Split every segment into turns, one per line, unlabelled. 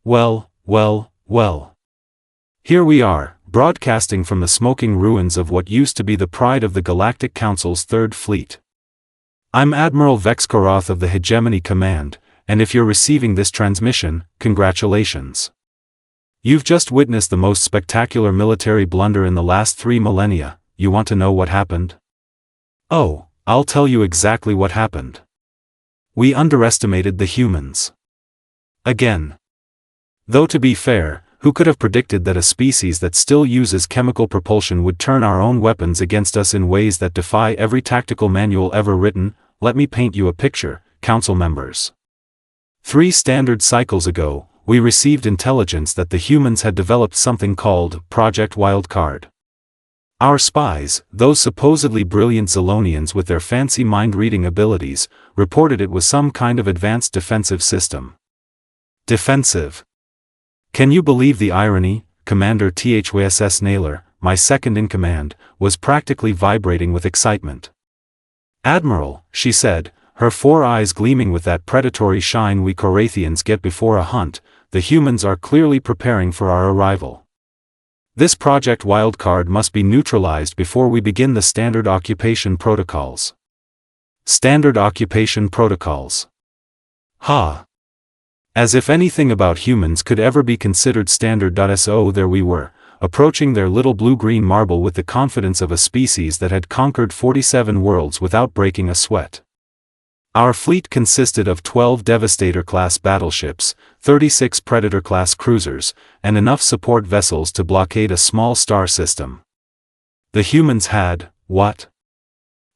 Well, well, well. Here we are, broadcasting from the smoking ruins of what used to be the pride of the Galactic Council's Third Fleet. I'm Admiral Vex-Korath of the Hegemony Command, and if you're receiving this transmission, congratulations. You've just witnessed the most spectacular military blunder in the last 3 millennia. You want to know what happened? Oh, I'll tell you exactly what happened. We underestimated the humans. Again. Though to be fair, who could have predicted that a species that still uses chemical propulsion would turn our own weapons against us in ways that defy every tactical manual ever written? Let me paint you a picture, Council members. 3 standard cycles ago, we received intelligence that the humans had developed something called Project Wildcard. Our spies, those supposedly brilliant Zilonians with their fancy mind-reading abilities, reported it was some kind of advanced defensive system. Defensive. Can you believe the irony? Commander HFY Naylor, my second-in-command, was practically vibrating with excitement. Admiral, she said, her 4 eyes gleaming with that predatory shine we Korathians get before a hunt, the humans are clearly preparing for our arrival. This Project Wildcard must be neutralized before we begin the Standard Occupation Protocols. Standard Occupation Protocols. Ha! As if anything about humans could ever be considered standard. So there we were, approaching their little blue-green marble with the confidence of a species that had conquered 47 worlds without breaking a sweat. Our fleet consisted of 12 Devastator-class battleships, 36 Predator-class cruisers, and enough support vessels to blockade a small star system. The humans had, what?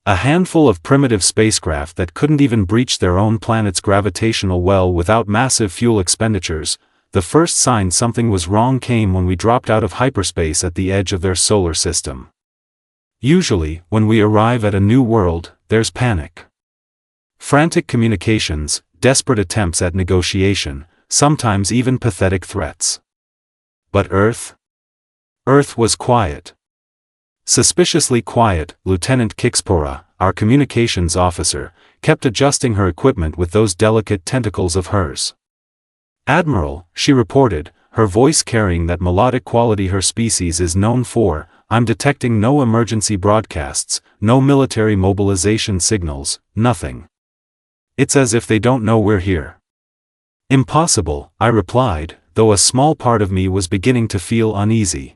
A handful of primitive spacecraft that couldn't even breach their own planet's gravitational well without massive fuel expenditures. The first sign something was wrong came when we dropped out of hyperspace at the edge of their solar system. Usually, when we arrive at a new world, there's panic. Frantic communications, desperate attempts at negotiation, sometimes even pathetic threats. But Earth? Earth was quiet. Suspiciously quiet. Lieutenant Kixpora, our communications officer, kept adjusting her equipment with those delicate tentacles of hers. Admiral, she reported, her voice carrying that melodic quality her species is known for, I'm detecting no emergency broadcasts, no military mobilization signals, nothing. It's as if they don't know we're here. Impossible, I replied, though a small part of me was beginning to feel uneasy.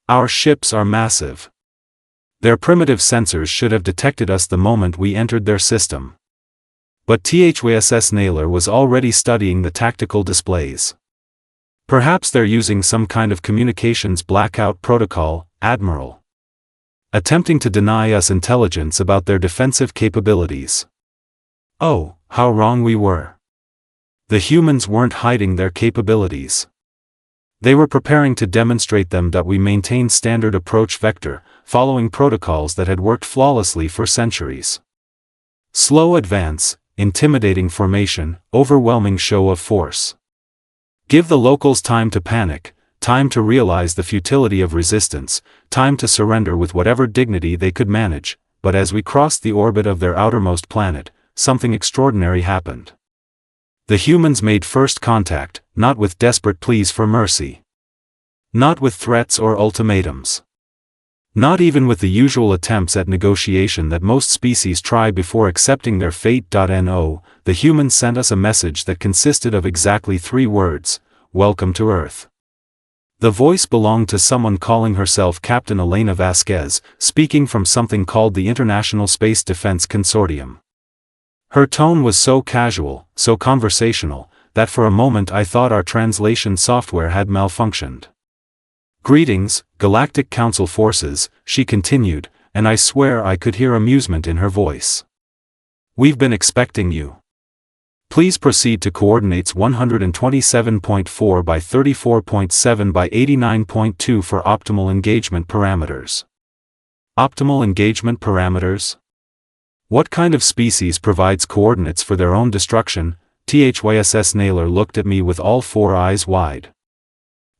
Our ships are massive. Their primitive sensors should have detected us the moment we entered their system. But HFY Naylor was already studying the tactical displays. Perhaps they're using some kind of communications blackout protocol, Admiral. Attempting to deny us intelligence about their defensive capabilities. Oh, how wrong we were. The humans weren't hiding their capabilities. They were preparing to demonstrate them that we maintain standard approach vector, following protocols that had worked flawlessly for centuries. Slow advance, intimidating formation, overwhelming show of force. Give the locals time to panic, time to realize the futility of resistance, time to surrender with whatever dignity they could manage, but as we crossed the orbit of their outermost planet, something extraordinary happened. The humans made first contact, not with desperate pleas for mercy. Not with threats or ultimatums. Not even with the usual attempts at negotiation that most species try before accepting their fate. No, the humans sent us a message that consisted of exactly 3 words, "Welcome to Earth." The voice belonged to someone calling herself Captain Elena Vasquez, speaking from something called the International Space Defense Consortium. Her tone was so casual, so conversational, that for a moment I thought our translation software had malfunctioned. "Greetings, Galactic Council forces," she continued, and I swear I could hear amusement in her voice. "We've been expecting you. Please proceed to coordinates 127.4 by 34.7 by 89.2 for optimal engagement parameters." Optimal engagement parameters? What kind of species provides coordinates for their own destruction? HFY Naylor looked at me with all 4 eyes wide.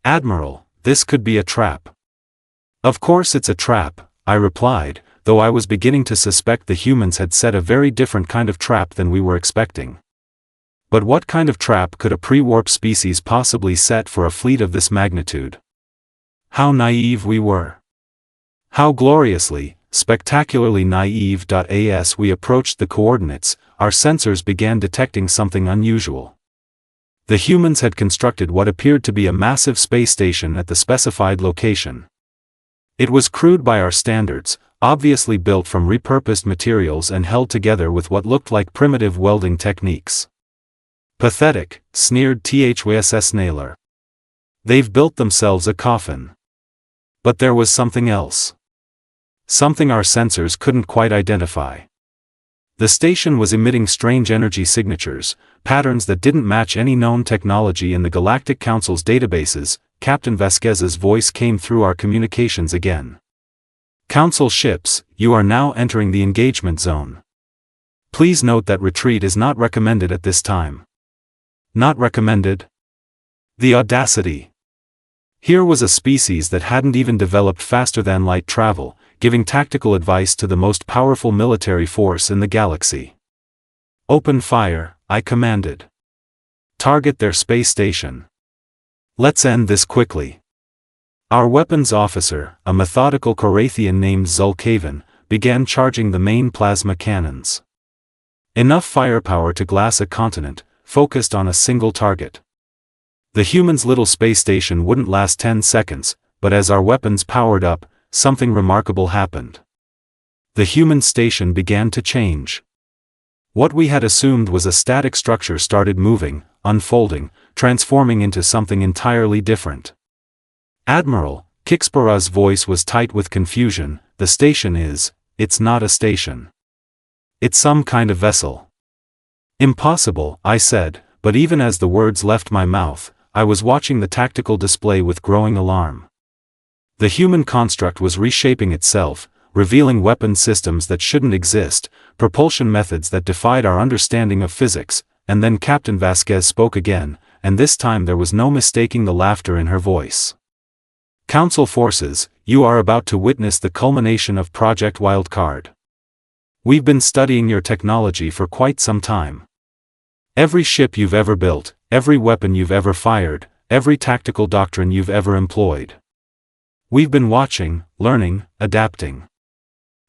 "Admiral, this could be a trap." "Of course it's a trap," I replied, though I was beginning to suspect the humans had set a very different kind of trap than we were expecting. But what kind of trap could a pre-warp species possibly set for a fleet of this magnitude? How naive we were. How gloriously, spectacularly naive. As we approached the coordinates, our sensors began detecting something unusual. The humans had constructed what appeared to be a massive space station at the specified location. It was crude by our standards, obviously built from repurposed materials and held together with what looked like primitive welding techniques. Pathetic, sneered THWSS Naylor. They've built themselves a coffin. But there was something else. Something our sensors couldn't quite identify. The station was emitting strange energy signatures, patterns that didn't match any known technology in the Galactic Council's databases. Captain Vasquez's voice came through our communications again. Council ships, you are now entering the engagement zone. Please note that retreat is not recommended at this time. Not recommended? The audacity. Here was a species that hadn't even developed faster-than-light travel, giving tactical advice to the most powerful military force in the galaxy. Open fire, I commanded. Target their space station. Let's end this quickly. Our weapons officer, a methodical Korathian named Zulkaven, began charging the main plasma cannons. Enough firepower to glass a continent, focused on a single target. The humans' little space station wouldn't last 10 seconds, but as our weapons powered up, something remarkable happened. The human station began to change. What we had assumed was a static structure started moving, unfolding, transforming into something entirely different. Admiral, Kixpara's voice was tight with confusion. The station it's not a station. It's some kind of vessel. Impossible, I said, but even as the words left my mouth, I was watching the tactical display with growing alarm. The human construct was reshaping itself, revealing weapon systems that shouldn't exist, propulsion methods that defied our understanding of physics, and then Captain Vasquez spoke again, and this time there was no mistaking the laughter in her voice. Council forces, you are about to witness the culmination of Project Wildcard. We've been studying your technology for quite some time. Every ship you've ever built, every weapon you've ever fired, every tactical doctrine you've ever employed. We've been watching, learning, adapting.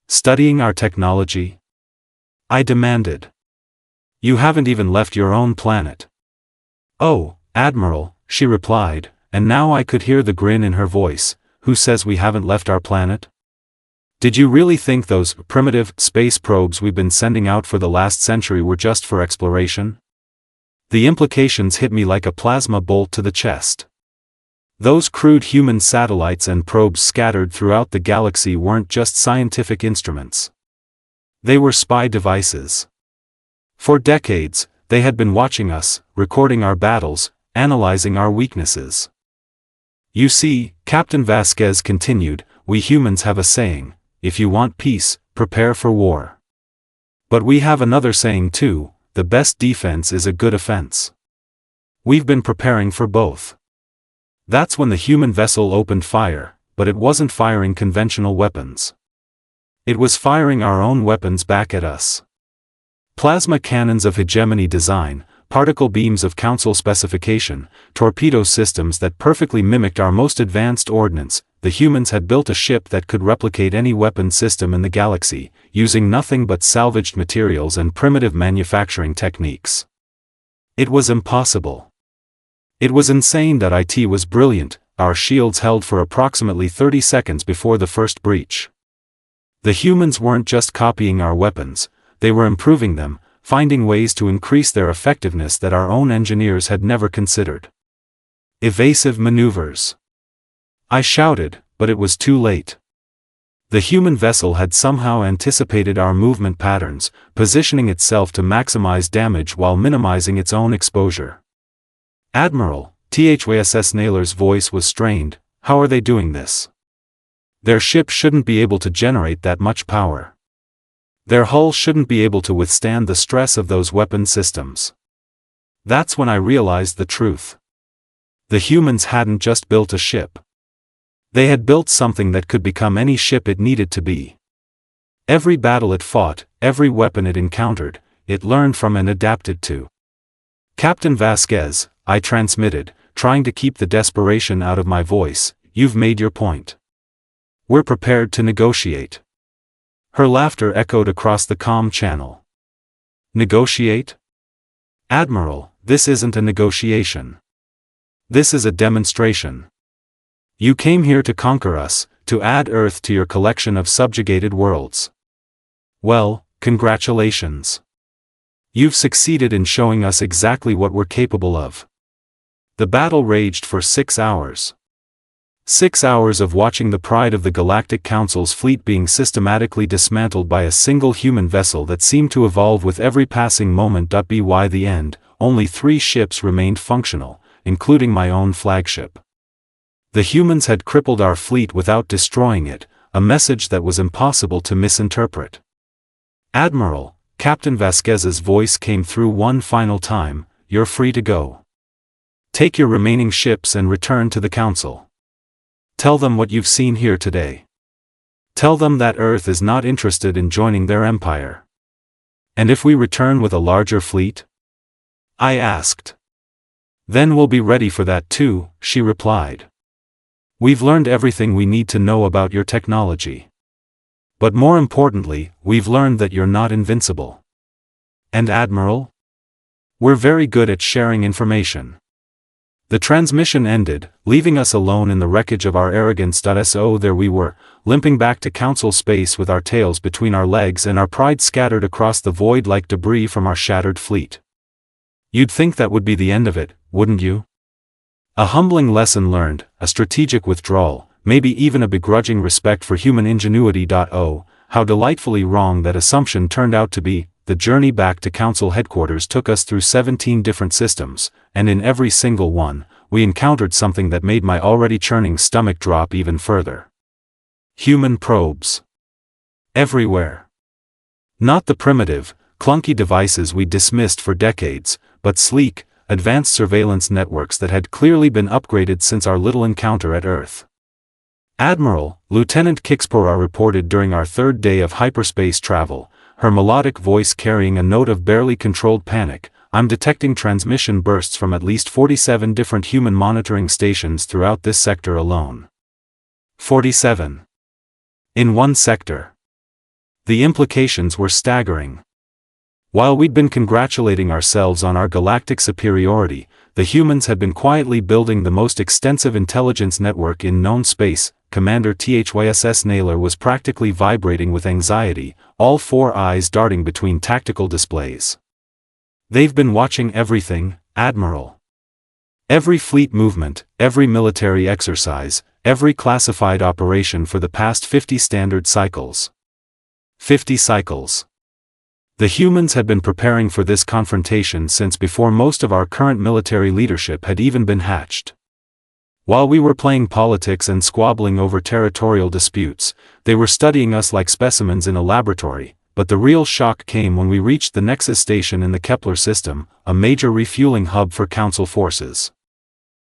Studying our technology? I demanded. You haven't even left your own planet. Oh, Admiral, she replied, and now I could hear the grin in her voice. Who says we haven't left our planet? Did you really think those primitive space probes we've been sending out for the last century were just for exploration? The implications hit me like a plasma bolt to the chest. Those crude human satellites and probes scattered throughout the galaxy weren't just scientific instruments. They were spy devices. For decades, they had been watching us, recording our battles, analyzing our weaknesses. You see, Captain Vasquez continued, we humans have a saying, if you want peace, prepare for war. But we have another saying too, the best defense is a good offense. We've been preparing for both. That's when the human vessel opened fire, but it wasn't firing conventional weapons. It was firing our own weapons back at us. Plasma cannons of hegemony design, particle beams of council specification, torpedo systems that perfectly mimicked our most advanced ordnance. The humans had built a ship that could replicate any weapon system in the galaxy, using nothing but salvaged materials and primitive manufacturing techniques. It was impossible. It was insane that IT was brilliant. Our shields held for approximately 30 seconds before the first breach. The humans weren't just copying our weapons, they were improving them, finding ways to increase their effectiveness that our own engineers had never considered. Evasive maneuvers. I shouted, but it was too late. The human vessel had somehow anticipated our movement patterns, positioning itself to maximize damage while minimizing its own exposure. Admiral, THWSS Naylor's voice was strained, how are they doing this? Their ship shouldn't be able to generate that much power. Their hull shouldn't be able to withstand the stress of those weapon systems. That's when I realized the truth. The humans hadn't just built a ship. They had built something that could become any ship it needed to be. Every battle it fought, every weapon it encountered, it learned from and adapted to. Captain Vasquez, I transmitted, trying to keep the desperation out of my voice, you've made your point. We're prepared to negotiate. Her laughter echoed across the comm channel. Negotiate? Admiral, this isn't a negotiation. This is a demonstration. You came here to conquer us, to add Earth to your collection of subjugated worlds. Well, congratulations. You've succeeded in showing us exactly what we're capable of. The battle raged for 6 hours. 6 hours of watching the pride of the Galactic Council's fleet being systematically dismantled by a single human vessel that seemed to evolve with every passing moment. By the end, only 3 ships remained functional, including my own flagship. The humans had crippled our fleet without destroying it, a message that was impossible to misinterpret. Admiral, Captain Vasquez's voice came through one final time, you're free to go. Take your remaining ships and return to the Council. Tell them what you've seen here today. Tell them that Earth is not interested in joining their empire. And if we return with a larger fleet? I asked. Then we'll be ready for that too, she replied. We've learned everything we need to know about your technology. But more importantly, we've learned that you're not invincible. And Admiral? We're very good at sharing information. The transmission ended, leaving us alone in the wreckage of our arrogance. So there we were, limping back to Council space with our tails between our legs and our pride scattered across the void like debris from our shattered fleet. You'd think that would be the end of it, wouldn't you? A humbling lesson learned, a strategic withdrawal, maybe even a begrudging respect for human ingenuity. Oh, how delightfully wrong that assumption turned out to be. The journey back to Council headquarters took us through 17 different systems, and in every single one, we encountered something that made my already churning stomach drop even further. Human probes. Everywhere. Not the primitive, clunky devices we dismissed for decades, but sleek, advanced surveillance networks that had clearly been upgraded since our little encounter at Earth. Admiral, Lieutenant Kixpora reported during our 3rd day of hyperspace travel, her melodic voice carrying a note of barely controlled panic. I'm detecting transmission bursts from at least 47 different human monitoring stations throughout this sector alone. 47. In one sector. The implications were staggering. While we'd been congratulating ourselves on our galactic superiority, the humans had been quietly building the most extensive intelligence network in known space. Commander HFY Naylor was practically vibrating with anxiety, all 4 eyes darting between tactical displays. They've been watching everything, Admiral. Every fleet movement, every military exercise, every classified operation for the past 50 standard cycles. 50 cycles. The humans had been preparing for this confrontation since before most of our current military leadership had even been hatched. While we were playing politics and squabbling over territorial disputes, they were studying us like specimens in a laboratory, but the real shock came when we reached the Nexus station in the Kepler system, a major refueling hub for Council forces.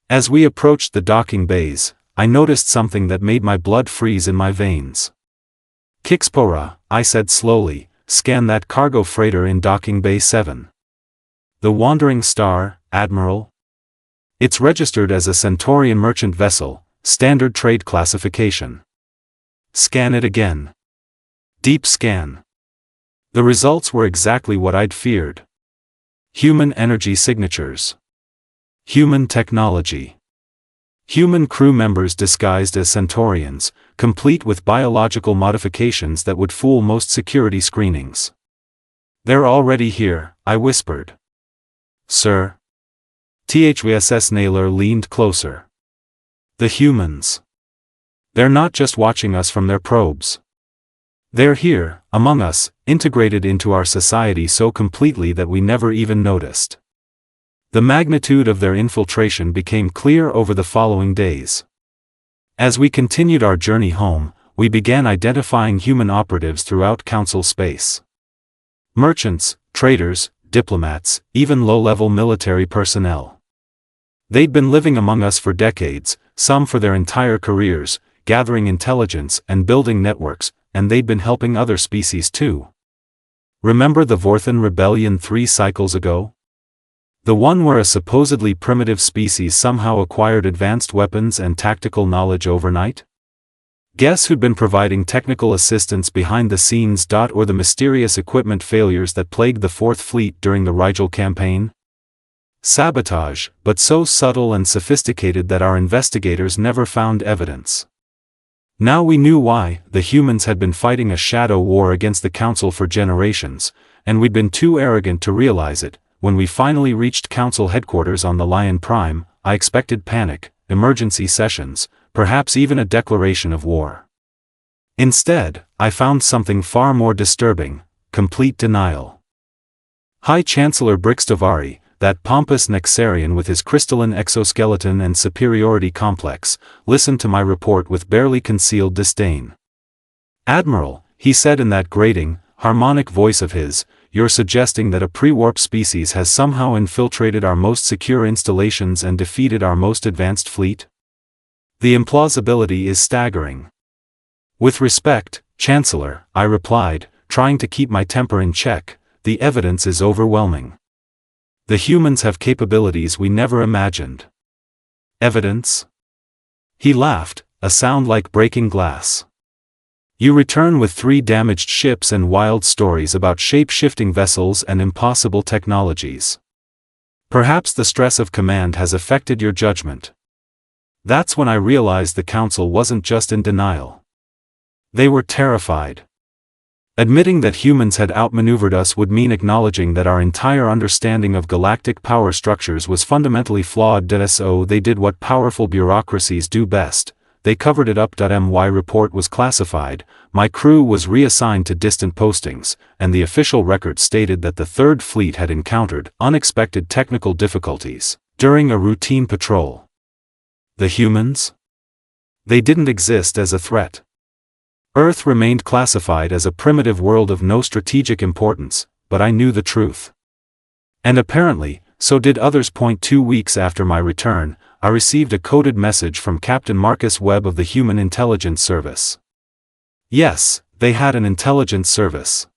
As we approached the docking bays, I noticed something that made my blood freeze in my veins. Kixpora, I said slowly, scan that cargo freighter in docking bay 7. The Wandering Star, Admiral? It's registered as a Centaurian merchant vessel, standard trade classification. Scan it again. Deep scan. The results were exactly what I'd feared. Human energy signatures. Human technology. Human crew members disguised as Centaurians, complete with biological modifications that would fool most security screenings. They're already here, I whispered. Sir? HFY Naylor leaned closer. The humans. They're not just watching us from their probes. They're here, among us, integrated into our society so completely that we never even noticed. The magnitude of their infiltration became clear over the following days. As we continued our journey home, we began identifying human operatives throughout Council space. Merchants, traders, diplomats, even low-level military personnel. They'd been living among us for decades, some for their entire careers, gathering intelligence and building networks, and they'd been helping other species too. Remember the Vorthan rebellion 3 cycles ago? The one where a supposedly primitive species somehow acquired advanced weapons and tactical knowledge overnight? Guess who'd been providing technical assistance behind the scenes? Or the mysterious equipment failures that plagued the Fourth Fleet during the Rigel campaign? Sabotage, but so subtle and sophisticated that our investigators never found evidence. Now we knew why. The humans had been fighting a shadow war against the Council for generations, and we'd been too arrogant to realize it. When we finally reached Council headquarters on the Lion Prime, I expected panic, emergency sessions, perhaps even a declaration of war. Instead, I found something far more disturbing: complete denial. High Chancellor Brixtavari, that pompous Nexarian with his crystalline exoskeleton and superiority complex, listened to my report with barely concealed disdain. "Admiral," he said in that grating, harmonic voice of his, "you're suggesting that a pre-warp species has somehow infiltrated our most secure installations and defeated our most advanced fleet? The implausibility is staggering." "With respect, Chancellor," I replied, trying to keep my temper in check, "the evidence is overwhelming. The humans have capabilities we never imagined." "Evidence?" He laughed, a sound like breaking glass. "You return with 3 damaged ships and wild stories about shape-shifting vessels and impossible technologies. Perhaps the stress of command has affected your judgment." That's when I realized the Council wasn't just in denial. They were terrified. Admitting that humans had outmaneuvered us would mean acknowledging that our entire understanding of galactic power structures was fundamentally flawed. So they did what powerful bureaucracies do best: they covered it up. My report was classified, my crew was reassigned to distant postings, and the official record stated that the Third Fleet had encountered unexpected technical difficulties during a routine patrol. The humans? They didn't exist as a threat. Earth remained classified as a primitive world of no strategic importance, but I knew the truth. And apparently, so did others. 2 weeks after my return, I received a coded message from Captain Marcus Webb of the Human Intelligence Service. Yes, they had an intelligence service.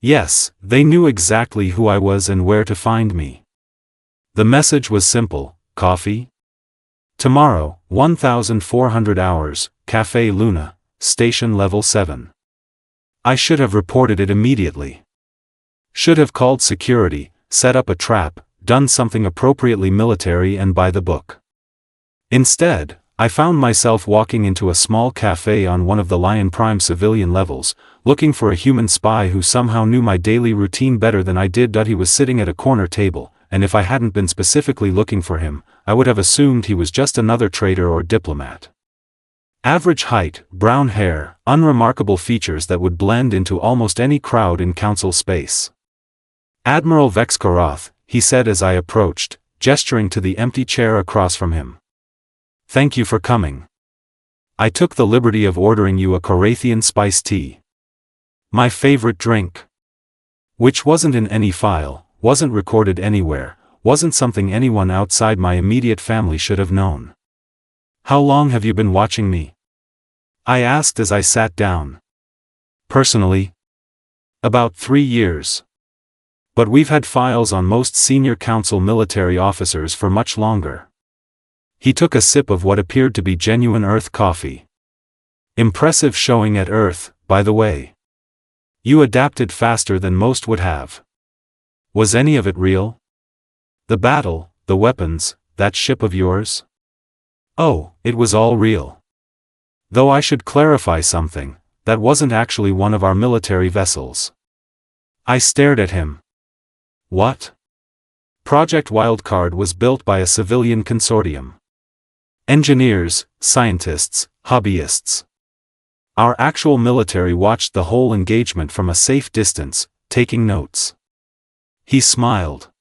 Yes, they knew exactly who I was and where to find me. The message was simple: coffee? Tomorrow, 1400 hours, Café Luna, Station Level 7. I should have reported it immediately. Should have called security, set up a trap, done something appropriately military and by the book. Instead, I found myself walking into a small cafe on one of the Lion Prime civilian levels, looking for a human spy who somehow knew my daily routine better than I did. He was sitting at a corner table, and if I hadn't been specifically looking for him, I would have assumed he was just another trader or diplomat. Average height, brown hair, unremarkable features that would blend into almost any crowd in Council space. "Admiral Vex-Korath," he said as I approached, gesturing to the empty chair across from him. "Thank you for coming. I took the liberty of ordering you a Korathian spiced tea. My favorite drink. Which wasn't in any file, wasn't recorded anywhere, wasn't something anyone outside my immediate family should have known." "How long have you been watching me?" I asked as I sat down. "Personally? About 3 years. But we've had files on most senior Council military officers for much longer." He took a sip of what appeared to be genuine Earth coffee. "Impressive showing at Earth, by the way. You adapted faster than most would have. Was any of it real? The battle, the weapons, that ship of yours?" "Oh, it was all real. Though I should clarify something, that wasn't actually one of our military vessels." I stared at him. "What?" "Project Wildcard was built by a civilian consortium. Engineers, scientists, hobbyists. Our actual military watched the whole engagement from a safe distance, taking notes." He smiled.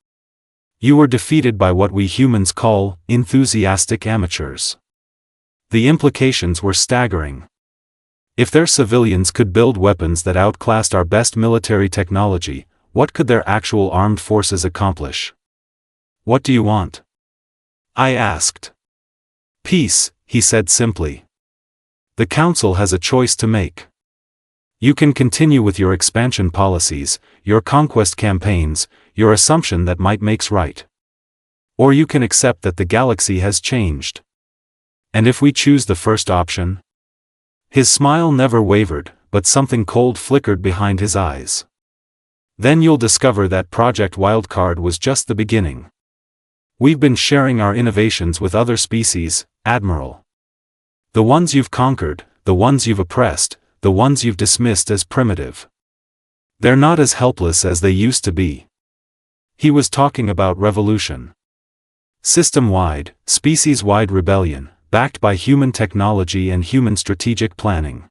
"You were defeated by what we humans call enthusiastic amateurs." The implications were staggering. If their civilians could build weapons that outclassed our best military technology, what could their actual armed forces accomplish? "What do you want?" I asked. "Peace," he said simply. "The Council has a choice to make. You can continue with your expansion policies, your conquest campaigns, your assumption that might makes right. Or you can accept that the galaxy has changed. And if we choose the first option? His smile never wavered, but something cold flickered behind his eyes. Then you'll discover that Project Wildcard was just the beginning. We've been sharing our innovations with other species, Admiral. The ones you've conquered, the ones you've oppressed, the ones you've dismissed as primitive. They're not as helpless as they used to be. He was talking about revolution. System-wide, species-wide rebellion, backed by human technology and human strategic planning.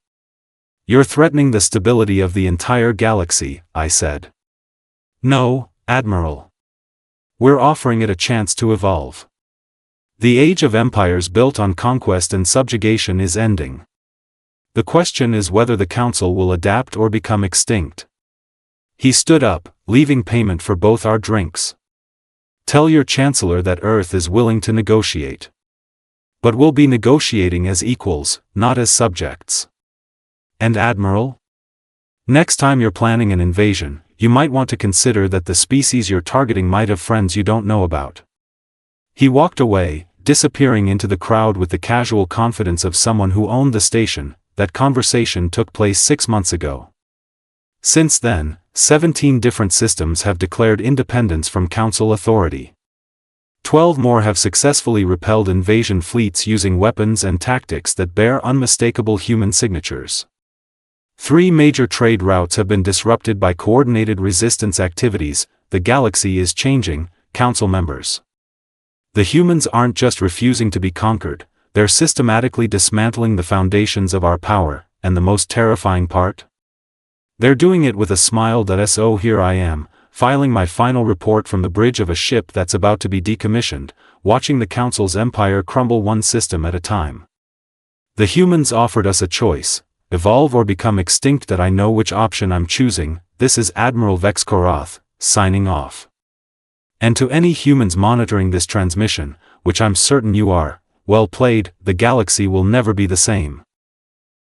You're threatening the stability of the entire galaxy, I said. No, Admiral. We're offering it a chance to evolve. The age of empires built on conquest and subjugation is ending. The question is whether the Council will adapt or become extinct. He stood up, leaving payment for both our drinks. Tell your Chancellor that Earth is willing to negotiate. But we'll be negotiating as equals, not as subjects. And Admiral? Next time you're planning an invasion, you might want to consider that the species you're targeting might have friends you don't know about. He walked away, disappearing into the crowd with the casual confidence of someone who owned the station. That conversation took place 6 months ago. Since then, 17 different systems have declared independence from Council authority. 12 more have successfully repelled invasion fleets using weapons and tactics that bear unmistakable human signatures. 3 major trade routes have been disrupted by coordinated resistance activities. The galaxy is changing, Council members. The humans aren't just refusing to be conquered, they're systematically dismantling the foundations of our power, and the most terrifying part? They're doing it with a smile. So here I am, filing my final report from the bridge of a ship that's about to be decommissioned, watching the Council's empire crumble one system at a time. The humans offered us a choice, evolve or become extinct. That I know which option I'm choosing. This is Admiral Vex-Korath, signing off. And to any humans monitoring this transmission, which I'm certain you are, well played. The galaxy will never be the same.